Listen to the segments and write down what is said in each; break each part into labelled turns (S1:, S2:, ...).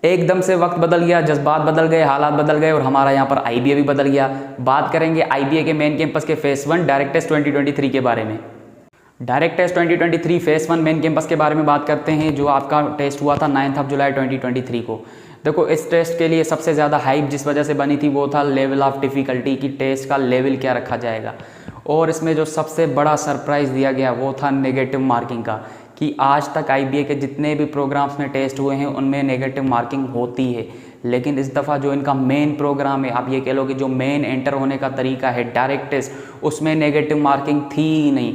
S1: एकदम से वक्त बदल गया, जज्बात बदल गए, हालात बदल गए और हमारा यहाँ पर आईबीए भी बदल गया। बात करेंगे आईबीए के मेन कैंपस के फेस 1 डायरेक्ट टेस्ट 2023 के बारे में। Direct test 2023 phase 1 main campus के बारे में बात करते हैं, जो आपका टेस्ट हुआ था 9 जुलाई 2023 को। देखो, इस टेस्ट के लिए सबसे ज़्यादा हाइप जिस वजह से बनी थी वो था लेवल ऑफ डिफ़िकल्टी की, टेस्ट का लेवल क्या रखा जाएगा। और इसमें जो सबसे बड़ा सरप्राइज़ दिया गया वो था नेगेटिव मार्किंग का, कि आज तक आईबीए के जितने भी प्रोग्राम्स में टेस्ट हुए हैं उनमें नेगेटिव मार्किंग होती है, लेकिन इस दफ़ा जो इनका मेन प्रोग्राम है, आप ये कह लो कि जो मेन एंटर होने का तरीका है डायरेक्ट टेस्ट, उसमें नेगेटिव मार्किंग थी ही नहीं।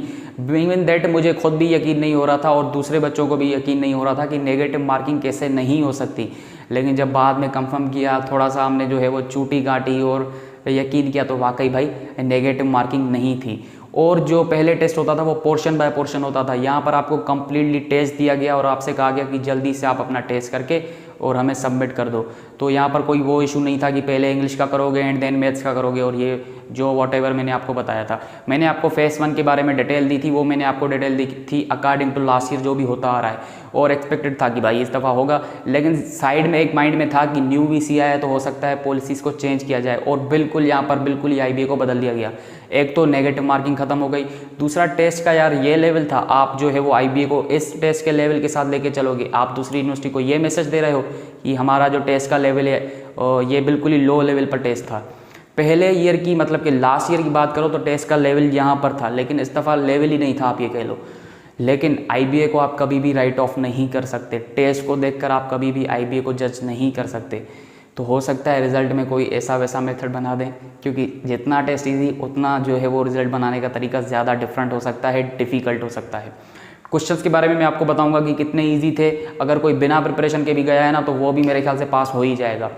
S1: इवन दैट मुझे खुद भी यकीन नहीं हो रहा था और दूसरे बच्चों को भी यकीन नहीं हो रहा था कि नेगेटिव मार्किंग कैसे नहीं हो सकती। लेकिन जब बाद में कंफर्म किया, थोड़ा सा हमने जो है वो चूटी काटी और यकीन किया, तो वाकई भाई नेगेटिव मार्किंग नहीं थी। और जो पहले टेस्ट होता था वो पोर्शन बाय पोर्शन होता था, यहाँ पर आपको कम्प्लीटली टेस्ट दिया गया और आपसे कहा गया कि जल्दी से आप अपना टेस्ट करके और हमें सबमिट कर दो। तो यहाँ पर कोई वो इशू नहीं था कि पहले इंग्लिश का करोगे एंड देन मैथ्स का करोगे, और ये जो वॉटेवर मैंने आपको बताया था। मैंने आपको फेस 1 के बारे में डिटेल दी थी, वो मैंने आपको डिटेल दी थी अकॉर्डिंग टू लास्ट ईयर जो भी होता आ रहा है, और एक्सपेक्टेड था कि भाई इस दफ़ा होगा। लेकिन साइड में एक माइंड में था कि न्यू वीसी आया तो हो सकता है पॉलिसीज़ को चेंज किया जाए, और बिल्कुल यहाँ पर बिल्कुल ही आईबीए को बदल दिया गया। एक तो नेगेटिव मार्किंग खत्म हो गई, दूसरा टेस्ट का यार ये लेवल था, आप जो है वो आईबीए को इस टेस्ट के लेवल के साथ लेके चलोगे। आप दूसरी यूनिवर्सिटी को ये मैसेज दे रहे हो कि हमारा जो टेस्ट का लेवल है ये बिल्कुल ही लो लेवल पर टेस्ट था। पहले ईयर की मतलब कि लास्ट ईयर की बात करो तो टेस्ट का लेवल यहाँ पर था, लेकिन इस दफ़ा लेवल ही नहीं था, आप ये कह लो। लेकिन आईबीए को आप कभी भी राइट ऑफ नहीं कर सकते, टेस्ट को देखकर आप कभी भी आईबीए को जज नहीं कर सकते। तो हो सकता है रिज़ल्ट में कोई ऐसा वैसा मेथड बना दें, क्योंकि जितना टेस्ट इजी उतना जो है वो रिज़ल्ट बनाने का तरीका ज़्यादा डिफरेंट हो सकता है, डिफ़िकल्ट हो सकता है। क्वेश्चंस के बारे में मैं आपको बताऊंगा कि कितने इजी थे। अगर कोई बिना प्रिपरेशन के भी गया है ना तो वो भी मेरे ख्याल से पास हो ही जाएगा।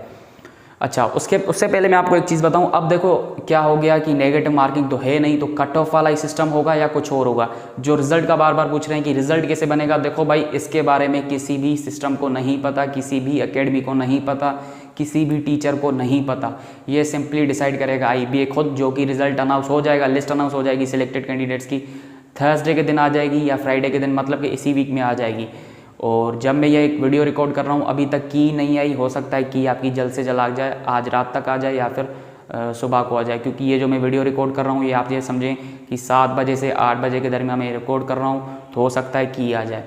S1: अच्छा, उससे पहले मैं आपको एक चीज़ बताऊं। अब देखो क्या हो गया कि नेगेटिव मार्किंग तो है नहीं, तो कट ऑफ वाला ही सिस्टम होगा या कुछ और होगा। जो रिजल्ट का बार बार पूछ रहे हैं कि रिजल्ट कैसे बनेगा, देखो भाई इसके बारे में किसी भी सिस्टम को नहीं पता, किसी भी एकेडमी को नहीं पता, किसी भी टीचर को नहीं पता। ये सिंपली डिसाइड करेगा आईबीए खुद, जो कि रिजल्ट अनाउंस हो जाएगा, लिस्ट अनाउंस हो जाएगी सिलेक्टेड कैंडिडेट्स की, थर्सडे के दिन आ जाएगी या फ्राइडे के दिन, मतलब कि इसी वीक में आ जाएगी। और जब मैं ये एक वीडियो रिकॉर्ड कर रहा हूँ अभी तक की नहीं आई, हो सकता है कि आपकी जल्द से जल्द आ जाए, आज रात तक आ जाए या फिर सुबह को आ जाए, क्योंकि ये जो मैं वीडियो रिकॉर्ड कर रहा हूँ ये आप ये समझें कि 7 बजे से 8 बजे के दरमियान मैं रिकॉर्ड कर रहा हूँ, तो हो सकता है कि आ जाए।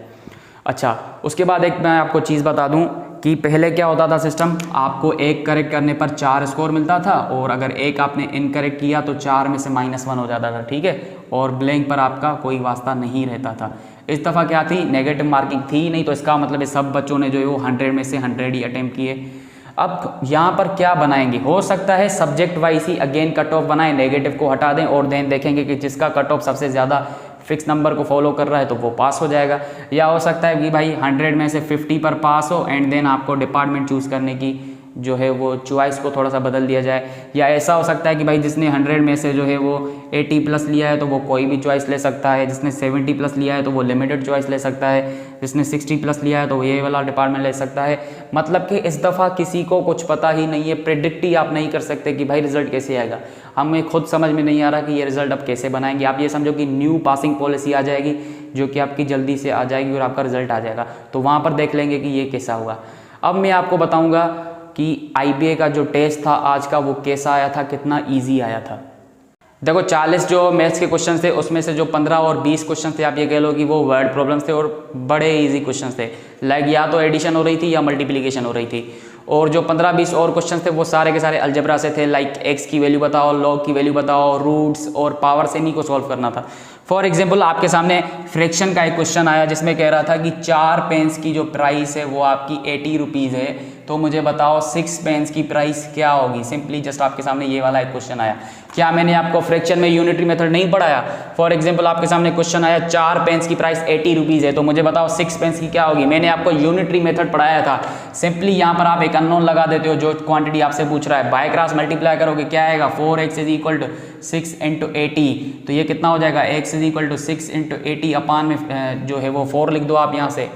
S1: अच्छा, उसके बाद एक मैं आपको चीज़ बता दूं कि पहले क्या होता था सिस्टम, आपको एक करेक्ट करने पर 4 स्कोर मिलता था, और अगर एक आपने इनकरेक्ट किया तो 4 में से -1 हो जाता था, ठीक है, और ब्लैंक पर आपका कोई वास्ता नहीं रहता था। इस दफ़ा क्या थी, नेगेटिव मार्किंग थी ही नहीं, तो इसका मतलब है सब बच्चों ने जो है वो 100 में से 100 ही अटैम्प्ट किए। अब यहाँ पर क्या बनाएंगे, हो सकता है सब्जेक्ट वाइज ही अगेन कट ऑफ बनाएं, नेगेटिव को हटा दें और देन देखेंगे कि जिसका कट ऑफ सबसे ज़्यादा फिक्स नंबर को फॉलो कर रहा है तो वो पास हो जाएगा। या हो सकता है कि भाई 100 में से 50 पर पास हो एंड देन आपको डिपार्टमेंट चूज़ करने की जो है वो चॉइस को थोड़ा सा बदल दिया जाए। या ऐसा हो सकता है कि भाई जिसने 100 में से जो है वो 80+ लिया है तो वो कोई भी चॉइस ले सकता है, जिसने 70+ लिया है तो वो लिमिटेड चॉइस ले सकता है, जिसने 60+ लिया है तो ये वाला डिपार्टमेंट ले सकता है। मतलब कि इस दफ़ा किसी को कुछ पता ही नहीं है, प्रेडिक्ट ही आप नहीं कर सकते कि भाई रिजल्ट कैसे आएगा। हमें खुद समझ में नहीं आ रहा कि ये रिजल्ट अब कैसे बनाएंगे। आप ये समझो कि न्यू पासिंग पॉलिसी आ जाएगी जो कि आपकी जल्दी से आ जाएगी और आपका रिजल्ट आ जाएगा, तो वहाँ पर देख लेंगे कि ये कैसा हुआ। अब मैं आपको बताऊँगा कि आईबीए का जो टेस्ट था आज का वो कैसा आया था, कितना ईजी आया था। देखो 40 जो मैथ्स के क्वेश्चन थे उसमें से जो 15 और 20 क्वेश्चन थे आप ये कह लो कि वो वर्ड प्रॉब्लम्स थे और बड़े इजी क्वेश्चन थे। लाइक या तो एडिशन हो रही थी या मल्टीप्लिकेशन हो रही थी। और जो 15-20 और क्वेश्चन थे वो सारे के सारे अलजेब्रा से थे। लाइक एक्स की वैल्यू बताओ, लॉग की वैल्यू बताओ, रूट्स और पावर से इन्हीं को सॉल्व करना था। फॉर एग्जाम्पल आपके सामने फ्रैक्शन का एक क्वेश्चन आया जिसमें कह रहा था कि 4 पेन्स की जो प्राइस है वो आपकी 80 रुपीज़ है, तो मुझे बताओ 6 पेन्स की प्राइस क्या होगी। सिंपली जस्ट आपके सामने ये वाला एक क्वेश्चन आया। क्या मैंने आपको फ्रैक्शन में यूनिटरी मेथड नहीं पढ़ाया? फॉर एग्जाम्पल आपके सामने क्वेश्चन आया 4 पेन्स की प्राइस 80 रुपीज़ है, तो मुझे बताओ 6 पेन्स की क्या होगी। मैंने आपको यूनिटरी मेथड पढ़ाया था। सिंपली यहाँ पर आप एक अननोन लगा देते हो, जो क्वांटिटी आपसे पूछ रहा है, बाय क्रॉस मल्टीप्लाई करोगे क्या आएगा, 4x = 6 × 80, तो ये कितना हो जाएगा, x = 6 × 80 अपान में जो है वो 4 लिख दो आप यहाँ से,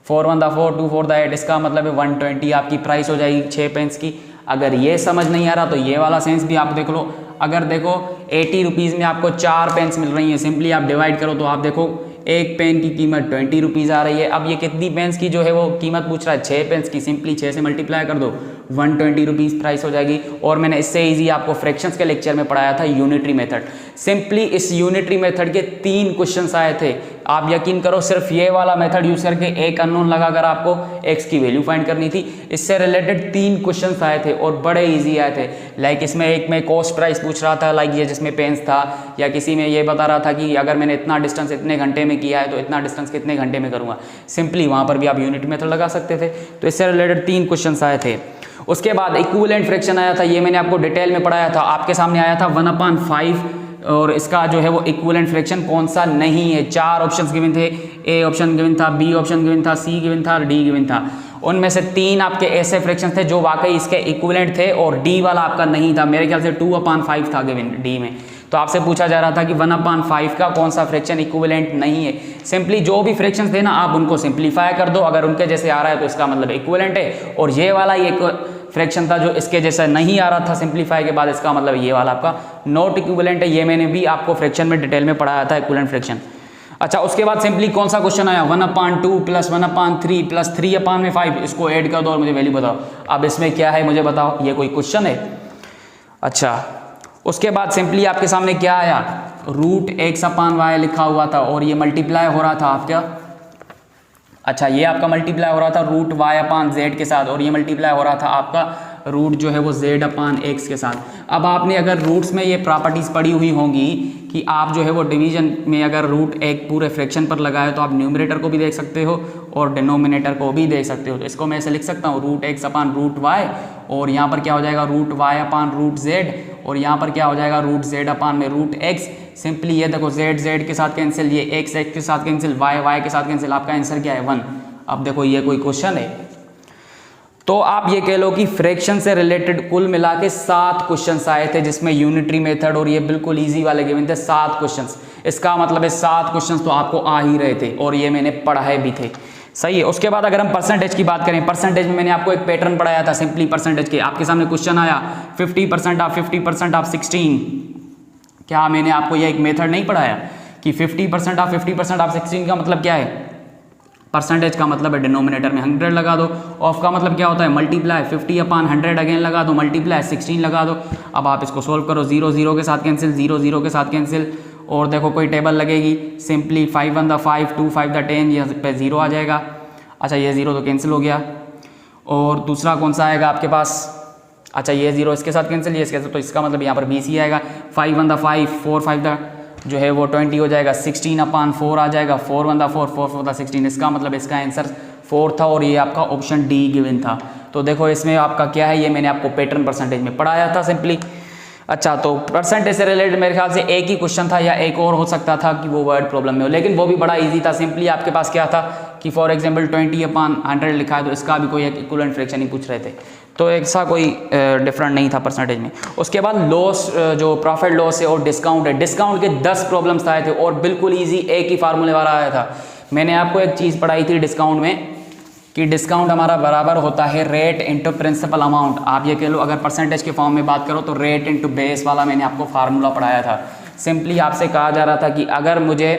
S1: 4 1 4 2 4 8, इसका मतलब है 120 आपकी प्राइस हो जाएगी 6 पेन्स की। अगर ये समझ नहीं आ रहा तो ये वाला सेंस भी आप देख लो। अगर देखो 80 रुपीज़ में आपको 4 पेन्स मिल रही हैं, सिंपली आप डिवाइड करो तो आप देखो एक पेन की कीमत 20 रुपीज़ आ रही है। अब ये कितनी पेन्स की जो है वो कीमत पूछ रहा है, 6 पेन्स की। सिंपली 6 से मल्टीप्लाई कर दो, 120 रुपीज़ प्राइस हो जाएगी। और मैंने इससे ईजी आपको फ्रैक्शंस के लेक्चर में पढ़ाया था यूनिटरी मेथड। सिंपली इस यूनिटरी मेथड के 3 क्वेश्चंस आए थे। आप यकीन करो सिर्फ ये वाला मेथड यूज करके एक अननोन लगाकर आपको x की वैल्यू फाइंड करनी थी। इससे रिलेटेड 3 क्वेश्चंस आए थे और बड़े इजी आए थे। लाइक इसमें एक में कॉस्ट प्राइस पूछ रहा था, लाइक ये जिसमें पेन्स था, या किसी में ये बता रहा था कि अगर मैंने इतना डिस्टेंस इतने घंटे में किया है तो इतना डिस्टेंस कितने घंटे में करूँगा। सिंपली वहाँ पर भी आप यूनिट मेथड लगा सकते थे। तो इससे रिलेटेड 3 क्वेश्चंस आए थे। उसके बाद इक्विवेलेंट फ्रैक्शन आया था, ये मैंने आपको डिटेल में पढ़ाया था। आपके सामने आया था 1/5 और इसका जो है वो इक्विवेलेंट फ्रैक्शन कौन सा नहीं है। 4 ऑप्शंस गिवन थे, ए ऑप्शन गिवन था, बी ऑप्शन गिवन था, सी गिवन था, डी गिवन था। उनमें से 3 आपके ऐसे फ्रैक्शंस थे जो वाकई इसके इक्विवेलेंट थे और डी वाला आपका नहीं था। मेरे ख्याल से 2/5 था गिवन डी में। तो आपसे पूछा जा रहा था कि 1/5 का कौन सा फ्रैक्शन इक्विवेलेंट नहीं है। सिंपली जो भी फ्रैक्शंस थे ना, आप उनको सिंप्लीफाई कर दो। अगर उनके जैसे आ रहा है तो इसका मतलब इक्विवेलेंट है। और ये वाला एक फ्रैक्शन था जो इसके जैसा नहीं आ रहा था सिंप्लीफाई के बाद, इसका मतलब ये वाला आपका नॉट इक्विवेलेंट है। ये मैंने भी आपको फ्रैक्शन में डिटेल में पढ़ाया था, इक्विवेलेंट फ्रैक्शन। अच्छा, उसके बाद सिंपली कौन सा क्वेश्चन आया, 1/2 + 1/3 + 3/5, इसको ऐड कर दो और मुझे वैल्यू बताओ। अब इसमें क्या है मुझे बताओ, ये कोई क्वेश्चन है? अच्छा, उसके बाद सिंपली आपके सामने क्या आया, √x/y लिखा हुआ था और ये मल्टीप्लाई हो रहा था आपका। अच्छा, ये आपका मल्टीप्लाई हो रहा था √y/z के साथ और ये मल्टीप्लाई हो रहा था आपका रूट जो है वो z/x के साथ। अब आपने अगर रूट्स में ये प्रॉपर्टीज़ पढ़ी हुई होंगी कि आप जो है वो डिवीजन में अगर रूट एक पूरे फ्रैक्शन पर लगाए तो आप न्यूमरेटर को भी देख सकते हो और डिनोमिनेटर को भी देख सकते हो। तो इसको मैं ऐसे लिख सकता हूँ √x/√y और यहाँ पर क्या हो जाएगा √y/√z और यहाँ पर क्या हो जाएगा √z/√x। सिंपली ये देखो z के साथ कैंसिल, ये x के साथ कैंसिल, y के साथ कैंसिल, आपका आंसर क्या है 1। अब देखो ये कोई क्वेश्चन है? तो आप ये कह लो कि फ्रैक्शन से रिलेटेड कुल मिला के 7 क्वेश्चंस आए थे जिसमें यूनिटरी मेथड और ये बिल्कुल इजी वाले गिवन थे 7 क्वेश्चंस। इसका मतलब है 7 क्वेश्चंस तो आपको आ ही रहे थे और ये मैंने पढ़ाए भी थे। सही है। उसके बाद अगर हम परसेंटेज की बात करें, परसेंटेज में मैंने आपको एक पैटर्न पढ़ाया था सिंपली परसेंटेज के। आपके सामने क्वेश्चन आया 50% ऑफ 50% ऑफ 16। क्या मैंने आपको ये एक मेथड नहीं पढ़ाया कि 50% ऑफ 50% ऑफ 16 का मतलब क्या है? परसेंटेज का मतलब है डिनोमिनेटर में 100 लगा दो, ऑफ का मतलब क्या होता है मल्टीप्लाई, 50/100 अगेन लगा दो, मल्टीप्लाई 16 लगा दो। अब आप इसको सोल्व करो, 0 0 के साथ कैंसिल, 0 0 के साथ कैंसिल और देखो कोई टेबल लगेगी, सिंपली 5 1 5, 2 5 10, ये पे 0 आ जाएगा। अच्छा, ये 0 तो कैंसिल हो गया। और दूसरा कौन सा आएगा आपके पास? अच्छा, ये 0 इसके साथ कैंसिल, ये इसके साथ, तो इसका मतलब यहाँ पर 20 ही आएगा। 5 1 5, 4 5 जो है वो 20 हो जाएगा, 16/4 आ जाएगा, 4 1 4, 4 4 16। इसका मतलब इसका आंसर 4 था और ये आपका ऑप्शन डी गिवन था। तो देखो इसमें आपका क्या है, ये मैंने आपको पैटर्न परसेंटेज में पढ़ाया था सिंपली। अच्छा, तो परसेंटेज से रिलेटेड मेरे ख्याल से एक ही क्वेश्चन था या एक और हो सकता था कि वो वर्ड प्रॉब्लम में हो, लेकिन वो भी बड़ा इजी था। सिंपली आपके पास क्या था कि फॉर एग्जांपल 20/100 लिखा है तो इसका भी कोई एक इक्विवेलेंट फ्रैक्शन ही पूछ रहे थे, तो ऐसा कोई डिफरेंट नहीं था परसेंटेज में। उसके बाद लॉस, जो प्रॉफिट लॉस है और डिस्काउंट है, डिस्काउंट के 10 प्रॉब्लम्स आए थे और बिल्कुल ईजी एक ही फार्मूले वाला आया था। मैंने आपको एक चीज़ पढ़ाई थी डिस्काउंट में कि डिस्काउंट हमारा बराबर होता है रेट इंटू प्रिंसिपल अमाउंट। आप ये कह लो अगर परसेंटेज के फॉर्म में बात करो तो रेट इंटू बेस वाला मैंने आपको फार्मूला पढ़ाया था। सिंपली आपसे कहा जा रहा था कि अगर मुझे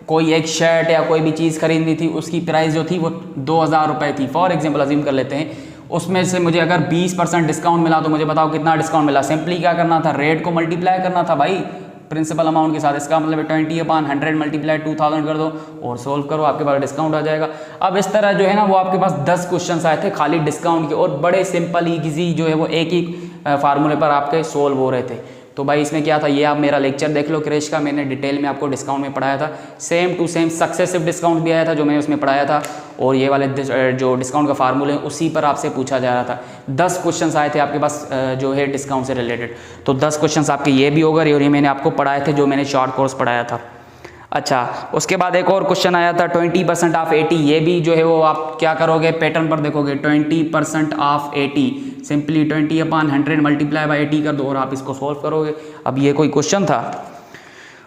S1: कोई एक शर्ट या कोई भी चीज़ खरीदनी थी, उसकी प्राइस जो थी वो 2000 रुपये थी, फॉर एग्जाम्पल अज्यूम कर लेते हैं। उसमें से मुझे अगर 20% डिस्काउंट मिला तो मुझे बताओ कितना डिस्काउंट मिला। सिंपली क्या करना था, रेट को मल्टीप्लाई करना था भाई प्रिंसिपल अमाउंट के साथ। इसका मतलब 20/100 मल्टीप्लाई 2000 कर दो और सोल्व करो, आपके पास डिस्काउंट आ जाएगा। अब इस तरह जो है ना वो आपके पास 10 क्वेश्चंस आए थे खाली डिस्काउंट के और बड़े सिंपल ईजी जो है वो एक ही फार्मूले पर आपके सोल्व हो रहे थे। तो भाई इसमें क्या था, ये आप मेरा लेक्चर देख लो क्रेश का, मैंने डिटेल में आपको डिस्काउंट में पढ़ाया था। Same to same successive discount भी आया था जो मैंने उसमें पढ़ाया था और ये वाले जो डिस्काउंट का फार्मूले हैं उसी पर आपसे पूछा जा रहा था। 10 क्वेश्चंस आए थे आपके पास जो है डिस्काउंट से रिलेटेड। तो 10 क्वेश्चंस आपके ये भी होगा और ये मैंने आपको पढ़ाए थे जो मैंने शॉर्ट कोर्स पढ़ाया था। अच्छा, उसके बाद एक और क्वेश्चन आया था 20% ऑफ 80। ये भी जो है वो आप क्या करोगे, पैटर्न पर देखोगे 20% ऑफ 80, सिंपली 20/100 मल्टीप्लाई बाई 80 कर दो और आप इसको सोल्व करोगे। अब ये कोई क्वेश्चन था।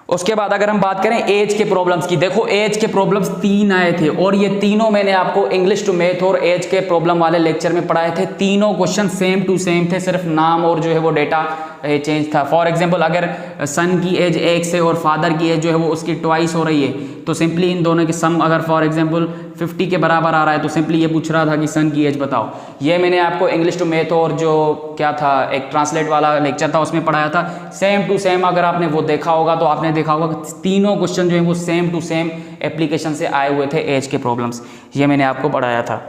S1: उसके बाद अगर हम बात करें एज के प्रॉब्लम्स की, देखो एज के प्रॉब्लम्स 3 आए थे और ये तीनों मैंने आपको इंग्लिश टू मैथ और एज के प्रॉब्लम वाले लेक्चर में पढ़ाए थे। तीनों क्वेश्चन सेम टू सेम थे, सिर्फ नाम और जो है वो डेटा चेंज था। फॉर एग्जांपल अगर सन की एज 1 से और फादर की एज जो है वो उसकी ट्वाइस हो रही है, तो सिंपली इन दोनों की सम अगर फॉर एग्जांपल 50 के बराबर आ रहा है, तो सिंपली ये पूछ रहा था कि सन की एज बताओ। ये मैंने आपको इंग्लिश टू मैथ और जो क्या था एक ट्रांसलेट वाला लेक्चर था उसमें पढ़ाया था। सेम टू सेम अगर आपने वो देखा होगा तो आपने देखा होगा कि तीनों क्वेश्चन जो है वो सेम टू सेम एप्लीकेशन से आए हुए थे एज के प्रॉब्लम्स, ये मैंने आपको पढ़ाया था।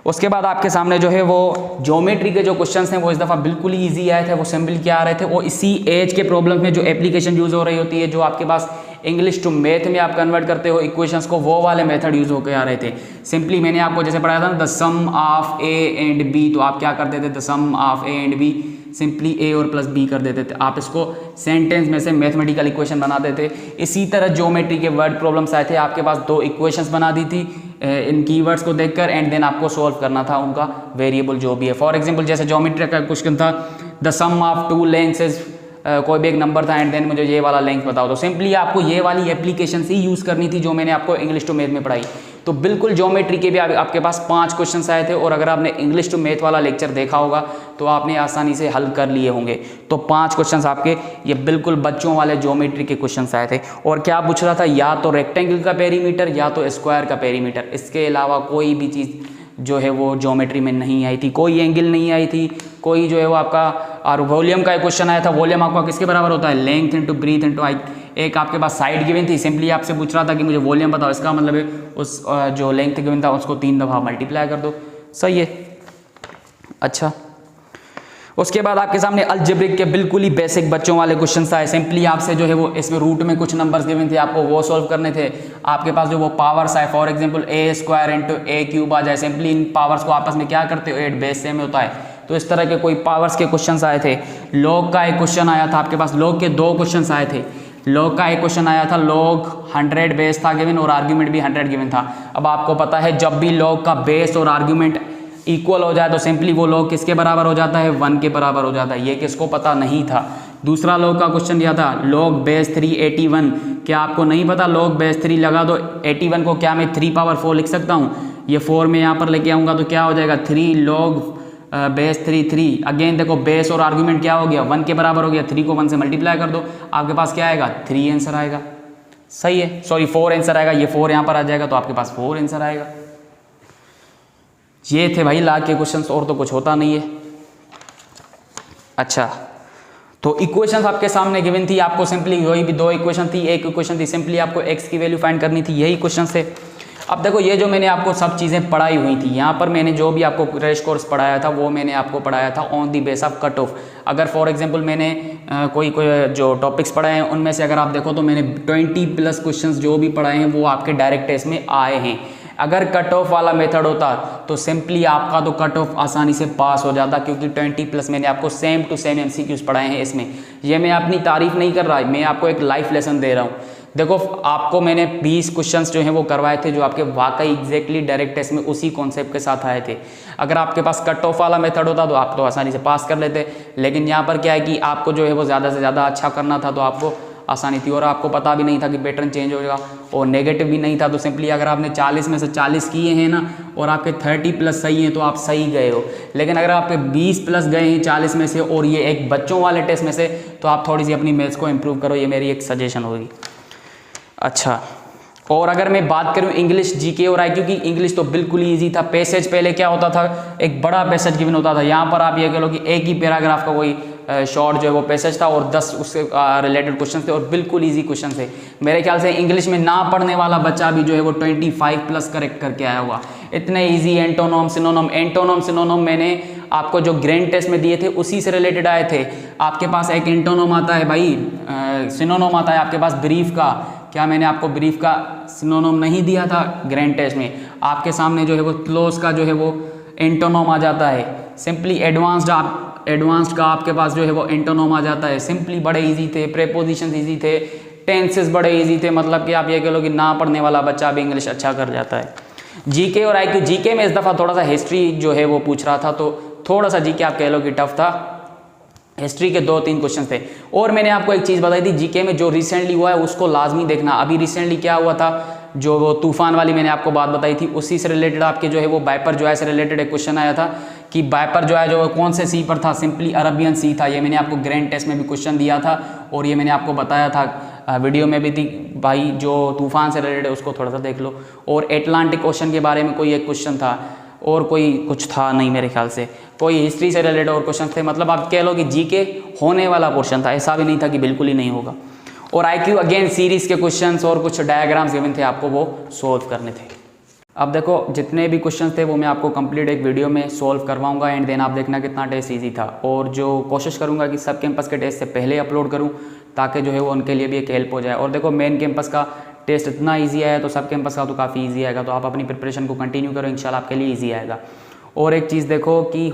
S1: उसके बाद आपके सामने जो है वो ज्योमेट्री के जो क्वेश्चंस हैं वो इस दफ़ा बिल्कुल ही ईजी आए थे। वो सिंपल क्या आ रहे थे, वो इसी एज के प्रॉब्लम में जो एप्लीकेशन यूज़ हो रही होती है, जो आपके पास इंग्लिश टू मैथ में आप कन्वर्ट करते हो इक्वेशंस को, वो वाले मेथड यूज़ होकर आ रहे थे। सिंपली मैंने आपको जैसे पढ़ाया था ना the sum of A and B, तो आप क्या करते थे, the sum of A and B simply A और प्लस बी कर देते थे, आप इसको सेंटेंस में से मैथमेटिकल इक्वेशन बना देते। इसी तरह ज्योमेट्री के वर्ड प्रॉब्लम्स आए थे, आपके पास 2 इक्वेशंस बना दी थी इन कीवर्ड्स को देखकर, एंड देन आपको सॉल्व करना था उनका वेरिएबल जो भी है। फॉर एग्जांपल जैसे ज्योमेट्री का क्वेश्चन था द सम ऑफ 2 लेंथ्स, कोई भी एक नंबर था एंड देन मुझे ये वाला लेंथ बताओ, तो सिंपली आपको ये वाली एप्लीकेशन से यूज़ करनी थी जो मैंने आपको इंग्लिश टू मैथ में पढ़ाई। तो बिल्कुल ज्योमेट्री के भी आपके पास 5 क्वेश्चंस आए थे, और अगर आपने इंग्लिश टू मैथ वाला लेक्चर देखा होगा तो आपने आसानी से हल कर लिए होंगे। तो 5 क्वेश्चंस आपके ये बिल्कुल बच्चों वाले ज्योमेट्री के क्वेश्चंस आए थे। और क्या पूछ रहा था, या तो रेक्टेंगल का पेरीमीटर या तो स्क्वायर का पेरीमीटर, इसके अलावा कोई भी चीज़ जो है वो ज्योमेट्री में नहीं आई थी, कोई एंगल नहीं आई थी, कोई जो है वो आपका। और वॉल्यूम का एक क्वेश्चन आया था, वॉल्यूम आपका किसके बराबर होता है, length into breadth into height. एक आपके पास साइड गिवन थी, सिंपली आपसे पूछ रहा था कि मुझे वॉल्यूम बताओ, इसका मतलब है उस जो लेंथ गिवन था उसको 3 दफ़ा मल्टीप्लाई कर दो, सही है। अच्छा, उसके बाद आपके सामने अलजेब्रिक के बिल्कुल ही बेसिक बच्चों वाले क्वेश्चंस आए। सिंपली आपसे जो है वो इसमें रूट में कुछ नंबर्स गिवन थे, आपको वो सॉल्व करने थे। आपके पास जो वो पावर्स आए, for example A square into A cube आ जाए, सिंपली इन पावर्स को आपस में क्या करते हो, 8 बेस सेम होता है, तो इस तरह के कोई पावर्स के क्वेश्चंस आए थे। लॉग का एक क्वेश्चन आया था आपके पास, लॉग के 2 क्वेश्चंस आए थे। लॉग का एक क्वेश्चन आया था, लॉग 100 बेस था गिवन और आर्ग्यूमेंट भी 100 गिवन था। अब आपको पता है जब भी लॉग का बेस और आर्ग्यूमेंट इक्वल हो जाए तो सिंपली वो लॉग किसके बराबर हो जाता है, 1 के बराबर हो जाता है। ये किसको पता नहीं था। दूसरा लॉग का क्वेश्चन दिया था, लॉग बेस 3 81, क्या आपको नहीं पता लॉग बेस 3 लगा दो 81 को क्या मैं 3 पावर 4 लिख सकता हूँ, ये 4 में यहाँ पर लेके आऊँगा तो क्या हो जाएगा 3 लॉग बेस 3 अगेन देखो बेस और आर्ग्यूमेंट क्या हो गया 1 के बराबर हो गया, 3 को 1 से मल्टीप्लाई कर दो, आपके पास क्या आएगा 3 आंसर आएगा, सही है, सॉरी 4 आंसर आएगा, ये 4 यहाँ पर आ जाएगा तो आपके पास 4 आंसर आएगा। ये थे भाई लॉग के क्वेश्चंस, और तो कुछ होता नहीं है। अच्छा, तो इक्वेशंस आपके सामने गिवन थी, आपको सिंपली वही भी 2 इक्वेशन थी, एक इक्वेशन थी सिंपली आपको x की वैल्यू फाइंड करनी थी, यही क्वेश्चन थे। अब देखो ये जो मैंने आपको सब चीज़ें पढ़ाई हुई थी, यहाँ पर मैंने जो भी आपको क्रैश कोर्स पढ़ाया था वो मैंने आपको पढ़ाया था on the base of cut off. अगर फॉर एग्जांपल मैंने कोई जो टॉपिक्स पढ़ाए हैं उनमें से अगर आप देखो तो मैंने 20+ क्वेश्चंस जो भी पढ़ाए हैं वो आपके डायरेक्ट टेस्ट में आए हैं। अगर कट ऑफ वाला मेथड होता तो सिंपली आपका तो कट ऑफ आसानी से पास हो जाता, क्योंकि 20+ मैंने आपको सेम टू सेम MCQs पढ़ाए हैं इसमें। ये मैं अपनी तारीफ नहीं कर रहा, मैं आपको एक लाइफ लेसन दे रहा हूँ। देखो आपको मैंने 20 क्वेश्चंस जो हैं वो करवाए थे जो आपके वाकई एग्जैक्टली डायरेक्ट टेस्ट में उसी कॉन्सेप्ट के साथ आए थे। अगर आपके पास कट ऑफ वाला मेथड होता तो आप तो आसानी से पास कर लेते, लेकिन यहाँ पर क्या है कि आपको जो है वो ज़्यादा से ज़्यादा अच्छा करना था तो आपको आसानी थी, और आपको पता भी नहीं था कि पैटर्न चेंज हो जाएगा, और नेगेटिव भी नहीं था। तो सिंपली अगर आपने 40 में से 40 किए हैं ना और आपके 30+ सही हैं तो आप सही गए हो, लेकिन अगर आपके 20+ गए हैं 40 में से और ये एक बच्चों वाले टेस्ट में से, तो आप थोड़ी सी अपनी मैथ्स को इम्प्रूव करो, ये मेरी एक सजेशन होगी। अच्छा, और अगर मैं बात करूं इंग्लिश जीके और IQ की, इंग्लिश तो बिल्कुल ही ईजी था। पैसेज पहले क्या होता था, एक बड़ा पैसेज गिवन होता था, यहाँ पर आप ये कह लो कि एक ही पैराग्राफ का कोई शॉर्ट जो है वो पैसेज था और 10 उससे रिलेटेड क्वेश्चन थे, और बिल्कुल ईजी क्वेश्चन थे। मेरे ख्याल से इंग्लिश में ना पढ़ने वाला बच्चा भी जो है वो 25+ करेक्ट करके आया होगा, इतने ईजी। एंटोनोम सिनोनोम मैंने आपको जो ग्रैंड टेस्ट में दिए थे उसी से रिलेटेड आए थे। आपके पास एक एंटोनोम आता है भाई, सिनोनोम आता है आपके पास ब्रीफ का, क्या मैंने आपको ब्रीफ का सिनोनोम नहीं दिया था ग्रैंड टेस्ट में? आपके सामने जो है वो क्लोज का जो है वो एंटोनोम आ जाता है। सिंपली एडवांस्ड का आपके पास जो है वो एंटोनोम आ जाता है। सिंपली बड़े इजी थे, प्रेपोजिशंस इजी थे, टेंसेस बड़े इजी थे, मतलब कि आप ये कह लो कि ना पढ़ने वाला बच्चा भी इंग्लिश अच्छा कर जाता है। जीके और IQ, जीके में इस दफ़ा थोड़ा सा हिस्ट्री जो है वो पूछ रहा था, तो थोड़ा सा जीके आप कह लो कि टफ था। हिस्ट्री के 2-3 क्वेश्चन थे। और मैंने आपको एक चीज़ बताई थी जीके में जो रिसेंटली हुआ है उसको लाजमी देखना। अभी रिसेंटली क्या हुआ था, जो वो तूफान वाली मैंने आपको बात बताई थी, उसी से रिलेटेड आपके जो है वो बाइपर जो है से रिलेटेड एक क्वेश्चन आया था कि बाइपर जो है जो कौन से सी पर था, सिंपली अरबियन सी था। ये मैंने आपको ग्रैंड टेस्ट में भी क्वेश्चन दिया था और ये मैंने आपको बताया था वीडियो में भी थी भाई, जो तूफान से रिलेटेड है उसको थोड़ा सा देख लो। और एटलांटिक ओशन के बारे में कोई एक क्वेश्चन था और कोई कुछ था नहीं, मेरे ख्याल से कोई हिस्ट्री से रिलेटेड और क्वेश्चन थे। मतलब आप कह लो कि जीके होने वाला पोर्शन था, ऐसा भी नहीं था कि बिल्कुल ही नहीं होगा। और आईक्यू अगेन सीरीज़ के क्वेश्चंस और कुछ डायग्राम्स गिवन थे, आपको वो सोल्व करने थे। अब देखो जितने भी क्वेश्चंस थे वो मैं आपको कंप्लीट एक वीडियो में सोल्व करवाऊंगा एंड देन आप देखना कितना टेस्ट इजी था। और जो कोशिश करूंगा कि सब कैंपस के टेस्ट से पहले अपलोड करूं ताकि जो है वो उनके लिए भी एक हेल्प हो जाए। और देखो मेन कैंपस का टेस्ट इतना ईजी आया तो सब कैंपस का तो काफ़ी ईजी आएगा, तो आप अपनी प्रिपरेशन को कंटिन्यू करो, इंशाल्लाह आपके लिए ईजी आएगा। और एक चीज़ देखो कि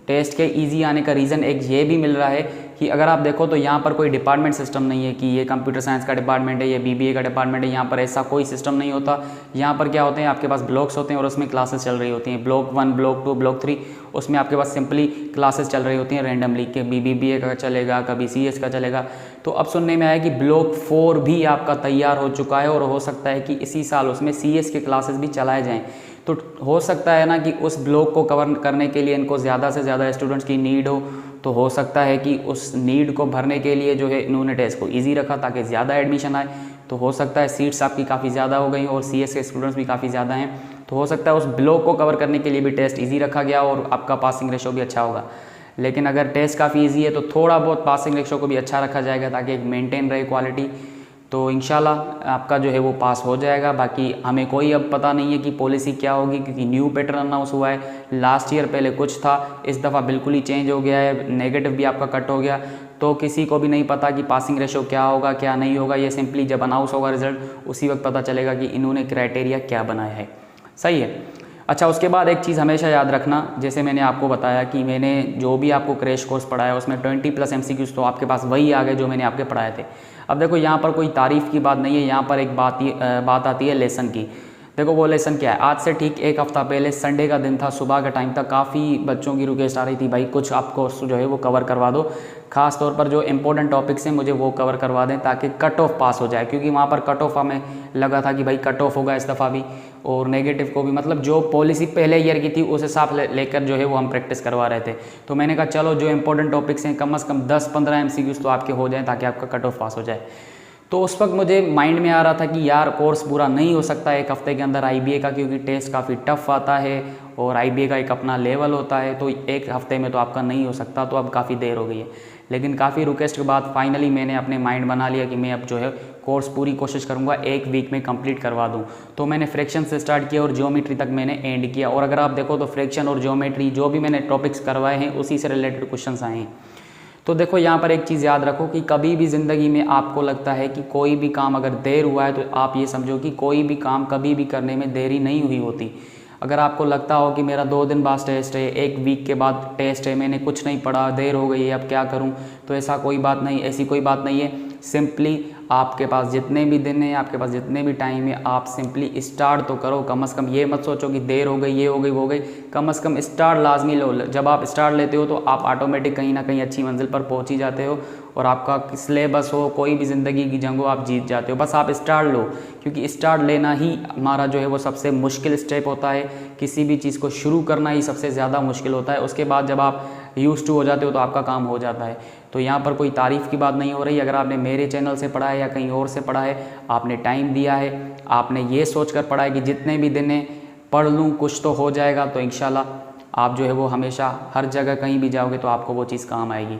S1: टेस्ट के इजी आने का रीज़न एक ये भी मिल रहा है कि अगर आप देखो तो यहाँ पर कोई डिपार्टमेंट सिस्टम नहीं है कि ये कंप्यूटर साइंस का डिपार्टमेंट है, ये बीबीए का डिपार्टमेंट है। यहाँ पर ऐसा कोई सिस्टम नहीं होता। यहाँ पर क्या होते हैं, आपके पास ब्लॉक्स होते हैं और उसमें क्लासेस चल रही होती हैं। ब्लॉक 1, ब्लॉक 2, ब्लॉक 3, उसमें आपके पास सिंपली क्लासेस चल रही होती हैं रैंडमली कि बीबीए का चलेगा, कभी सीएस का चलेगा। तो अब सुनने में आया कि ब्लॉक 4 भी आपका तैयार हो चुका है और हो सकता है कि इसी साल उसमें सीएस के क्लासेस भी चलाए जाएँ। तो हो सकता है ना कि उस ब्लॉक को कवर करने के लिए इनको ज़्यादा से ज़्यादा स्टूडेंट्स की नीड हो, तो हो सकता है कि उस नीड को भरने के लिए जो है इन्होंने टेस्ट को इजी रखा ताकि ज़्यादा एडमिशन आए। तो हो सकता है सीट्स आपकी काफ़ी ज़्यादा हो गई और सीएस के स्टूडेंट्स भी काफ़ी ज़्यादा हैं, तो हो सकता है उस ब्लॉक को कवर करने के लिए भी टेस्ट ईजी रखा गया और आपका पासिंग रेशो भी अच्छा होगा। लेकिन अगर टेस्ट काफ़ी ईजी है तो थोड़ा बहुत पासिंग रेशो को भी अच्छा रखा जाएगा ताकि एक मेनटेन रहे क्वालिटी। तो इंशाल्लाह आपका जो है वो पास हो जाएगा। बाकी हमें कोई अब पता नहीं है कि पॉलिसी क्या होगी, क्योंकि न्यू पैटर्न अनाउंस हुआ है। लास्ट ईयर पहले कुछ था, इस दफ़ा बिल्कुल ही चेंज हो गया है, नेगेटिव भी आपका कट हो गया। तो किसी को भी नहीं पता कि पासिंग रेशो क्या होगा क्या नहीं होगा। ये सिंपली जब अनाउंस होगा रिजल्ट उसी वक्त पता चलेगा कि इन्होंने क्राइटेरिया क्या बनाया है। सही है। अच्छा, उसके बाद एक चीज़ हमेशा याद रखना, जैसे मैंने आपको बताया कि मैंने जो भी आपको क्रैश कोर्स पढ़ाया उसमें 20+ MCQs तो आपके पास वही आ गए जो मैंने आपके पढ़ाए थे। अब देखो यहाँ पर कोई तारीफ़ की बात नहीं है, यहाँ पर एक बात आती है लेसन की। देखो वो लेसन क्या है, आज से ठीक एक हफ़्ता पहले संडे का दिन था, सुबह का टाइम था, काफ़ी बच्चों की रिक्वेस्ट आ रही थी भाई कुछ आपको जो है वो कवर करवा दो, ख़ास तौर पर जो इंपॉर्टेंट टॉपिक्स हैं मुझे वो कवर करवा दें ताकि कट ऑफ पास हो जाए। क्योंकि वहाँ पर कट ऑफ हमें लगा था कि भाई कट ऑफ होगा इस दफ़ा भी, और नेगेटिव को भी, मतलब जो पॉलिसी पहले ईयर की थी उस हिसाब लेकर जो है वो हम प्रैक्टिस करवा रहे थे। तो मैंने कहा चलो जो इंपॉर्टेंट टॉपिक्स हैं कम से कम 10-15 MCQs तो आपके हो जाएँ ताकि आपका कट ऑफ पास हो जाए। तो उस वक्त मुझे माइंड में आ रहा था कि यार कोर्स पूरा नहीं हो सकता एक हफ़्ते के अंदर IBA का, क्योंकि टेस्ट काफ़ी टफ आता है और IBA का एक अपना लेवल होता है, तो एक हफ़्ते में तो आपका नहीं हो सकता। तो अब काफ़ी देर हो गई है, लेकिन काफ़ी रिक्वेस्ट के बाद फाइनली मैंने अपने माइंड बना लिया कि मैं अब जो है कोर्स पूरी कोशिश करूँगा 1 वीक में कंप्लीट करवा दूँ। तो मैंने फ्रैक्शन से स्टार्ट किया और ज्योमेट्री तक मैंने एंड किया। और अगर आप देखो तो फ्रैक्शन और ज्योमेट्री जो भी मैंने टॉपिक्स करवाए हैं उसी से रिलेटेड क्वेश्चन आए हैं। तो देखो यहाँ पर एक चीज़ याद रखो कि कभी भी ज़िंदगी में आपको लगता है कि कोई भी काम अगर देर हुआ है तो आप ये समझो कि कोई भी काम कभी भी करने में देरी नहीं हुई होती। अगर आपको लगता हो कि मेरा 2 दिन बाद टेस्ट है, 1 वीक के बाद टेस्ट है, मैंने कुछ नहीं पढ़ा, देर हो गई है, अब क्या करूं, तो ऐसी कोई बात नहीं है। सिंपली आपके पास जितने भी दिन हैं, आपके पास जितने भी टाइम है, आप सिंपली स्टार्ट तो करो। कम से कम ये मत सोचो कि देर हो गई, ये हो गई, वो हो गई। कम से कम स्टार्ट लाजमी लो। जब आप स्टार्ट लेते हो तो आप ऑटोमेटिक कहीं ना कहीं अच्छी मंजिल पर पहुंच ही जाते हो और आपका सिलेबस हो, कोई भी ज़िंदगी की जंग हो, आप जीत जाते हो। बस आप स्टार्ट लो, क्योंकि स्टार्ट लेना ही हमारा जो है वो सबसे मुश्किल स्टेप होता है। किसी भी चीज़ को शुरू करना ही सबसे ज़्यादा मुश्किल होता है। उसके बाद जब आप यूज़ टू हो जाते हो तो आपका काम हो जाता है। तो यहाँ पर कोई तारीफ़ की बात नहीं हो रही। अगर आपने मेरे चैनल से पढ़ा है या कहीं और से पढ़ा है, आपने टाइम दिया है, आपने ये सोच कर पढ़ा है कि जितने भी दिन है पढ़ लूँ, कुछ तो हो जाएगा, तो इंशाल्लाह आप जो है वो हमेशा हर जगह कहीं भी जाओगे तो आपको वो चीज़ काम आएगी।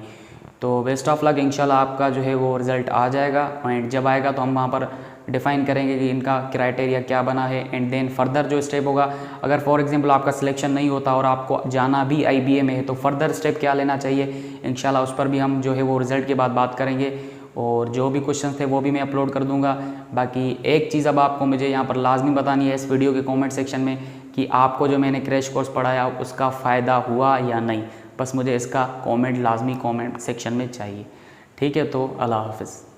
S1: तो बेस्ट ऑफ लक, इंशाल्लाह आपका जो है वो रिज़ल्ट आ जाएगा। एंड जब आएगा तो हम वहाँ पर डिफ़ाइन करेंगे कि इनका क्राइटेरिया क्या बना है। एंड देन फर्दर जो स्टेप होगा, अगर फॉर एग्जांपल आपका सिलेक्शन नहीं होता और आपको जाना भी IBA में है तो फर्दर स्टेप क्या लेना चाहिए, इंशाल्लाह उस पर भी हम जो है वो रिज़ल्ट के बाद बात करेंगे। और जो भी क्वेश्चन थे वो भी मैं अपलोड कर दूंगा। बाकी एक चीज़ अब आपको मुझे यहाँ पर लाजमी बतानी है इस वीडियो के कमेंट सेक्शन में कि आपको जो मैंने क्रैश कोर्स पढ़ाया उसका फ़ायदा हुआ या नहीं। बस मुझे इसका कमेंट लाजमी कमेंट सेक्शन में चाहिए। ठीक है, तो अल्लाह हाफ़िज़।